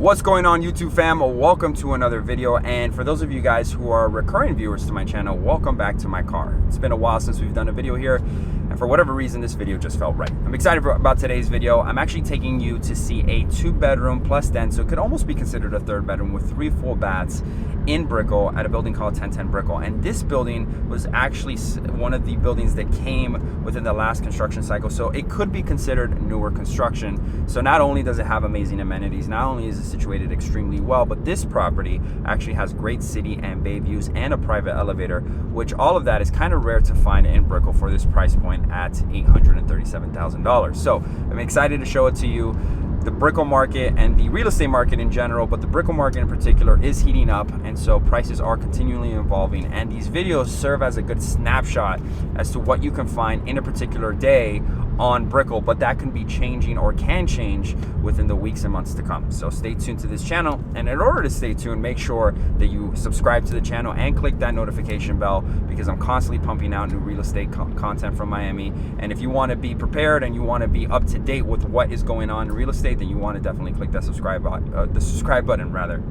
What's going on, YouTube fam? Welcome to another video, and for those of you guys who are recurring viewers to my channel, welcome back to my car. It's been a while since we've done a video here, and for whatever reason this video just felt right. I'm excited about today's video. I'm actually taking you to see a 2-bedroom plus den, so it could almost be considered a 3rd bedroom with 3 full baths in Brickell at a building called 1010 Brickell. And this building was actually one of the buildings that came within the last construction cycle, so it could be considered newer construction. So not only does it have amazing amenities, not only is it situated extremely well, but this property actually has great city and bay views and a private elevator, which all of that is kind of rare to find in Brickell for this price point at $837,000. So I'm excited to show it to you. The Brickell market and the real estate market in general, but the Brickell market in particular is heating up, and so prices are continually evolving, and these videos serve as a good snapshot as to what you can find in a particular day on Brickell, but that can be changing or can change within the weeks and months to come. So stay tuned to this channel, and in order to stay tuned, make sure that you subscribe to the channel and click that notification bell, because I'm constantly pumping out new real estate content from Miami. And if you want to be prepared and you want to be up to date with what is going on in real estate, then you want to definitely click that subscribe button rather,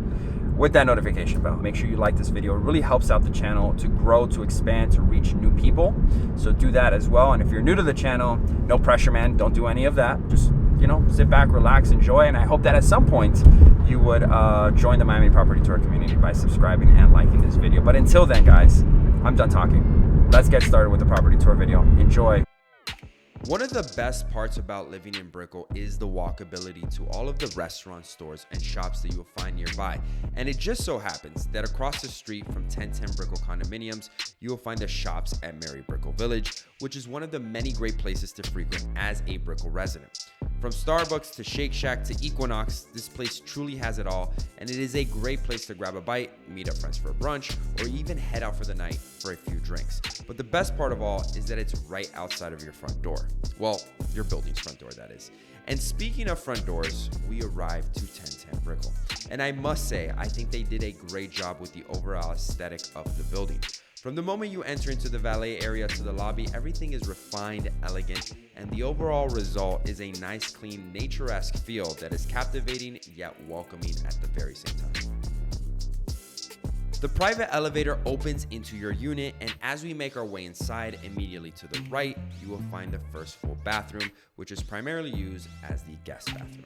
with that notification bell. Make sure you like this video. It really helps out the channel to grow, to expand, to reach new people. So do that as well. And if you're new to the channel, no pressure, man. Don't do any of that. Just, you know, sit back, relax, enjoy. And I hope that at some point you would join the Miami Property Tour community by subscribing and liking this video. But until then, guys, I'm done talking. Let's get started with the property tour video. Enjoy. One of the best parts about living in Brickell is the walkability to all of the restaurants, stores, and shops that you will find nearby. And it just so happens that across the street from 1010 Brickell condominiums, you will find the shops at Mary Brickell Village, which is one of the many great places to frequent as a Brickell resident. From Starbucks to Shake Shack to Equinox, this place truly has it all, and it is a great place to grab a bite, meet up friends for a brunch, or even head out for the night for a few drinks. But the best part of all is that it's right outside of your front door. Well, your building's front door, that is. And speaking of front doors, we arrived to 1010 Brickell. And I must say, I think they did a great job with the overall aesthetic of the building. From the moment you enter into the valet area to the lobby, everything is refined, elegant, and the overall result is a nice, clean, nature-esque feel that is captivating yet welcoming at the very same time. The private elevator opens into your unit, and as we make our way inside, immediately to the right, you will find the first full bathroom, which is primarily used as the guest bathroom.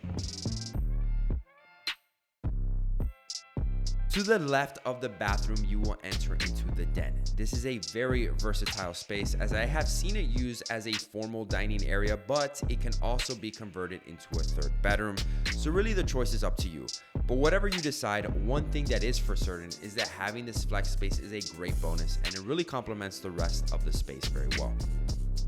To the left of the bathroom, you will enter into the den. This is a very versatile space, as I have seen it used as a formal dining area, but it can also be converted into a 3rd bedroom. So really the choice is up to you. But whatever you decide, one thing that is for certain is that having this flex space is a great bonus, and it really complements the rest of the space very well.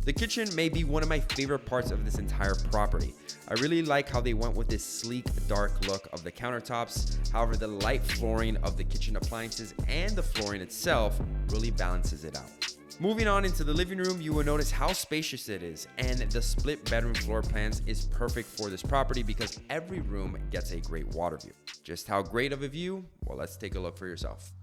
The kitchen may be one of my favorite parts of this entire property. I really like how they went with this sleek, dark look of the countertops. However, the light flooring of the kitchen appliances and the flooring itself really balances it out. Moving on into the living room, you will notice how spacious it is, and the split bedroom floor plans is perfect for this property because every room gets a great water view. Just how great of a view? Well, let's take a look for yourself.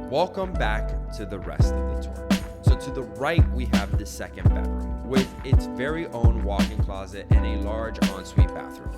Welcome back to the rest of the tour. So to the right, we have the 2nd bedroom with its very own walk-in closet and a large ensuite bathroom.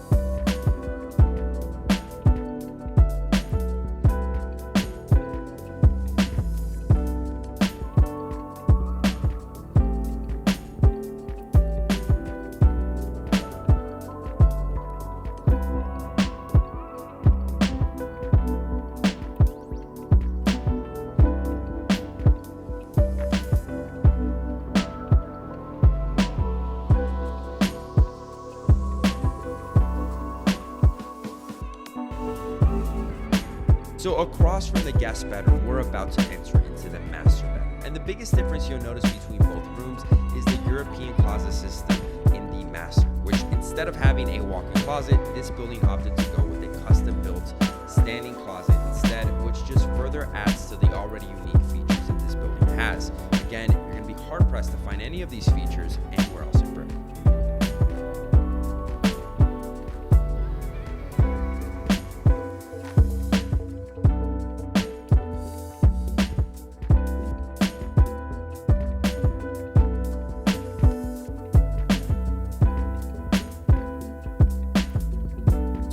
So across from the guest bedroom, we're about to enter into the master bedroom. And the biggest difference you'll notice between both rooms is the European closet system in the master, which instead of having a walk-in closet, this building opted to go with a custom-built standing closet instead, which just further adds to the already unique features that this building has. Again, you're going to be hard-pressed to find any of these features anywhere else in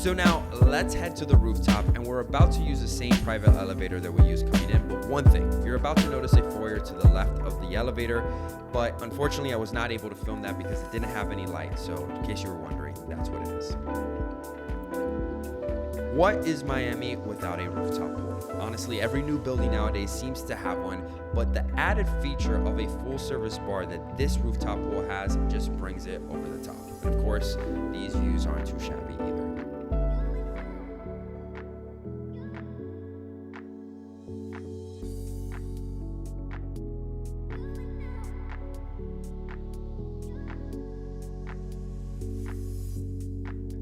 So now let's head to the rooftop, and we're about to use the same private elevator that we used coming in. But one thing, you're about to notice a foyer to the left of the elevator, but unfortunately I was not able to film that because it didn't have any light. So in case you were wondering, that's what it is. What is Miami without a rooftop pool? Honestly, every new building nowadays seems to have one, but the added feature of a full service bar that this rooftop pool has just brings it over the top. And of course, these views aren't too shabby either.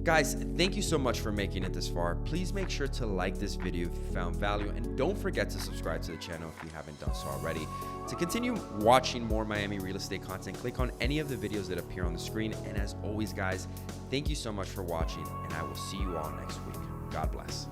Guys, thank you so much for making it this far. Please make sure to like this video if you found value, and don't forget to subscribe to the channel if you haven't done so already. To continue watching more Miami real estate content, click on any of the videos that appear on the screen. And as always, guys, thank you so much for watching, and I will see you all next week. God bless.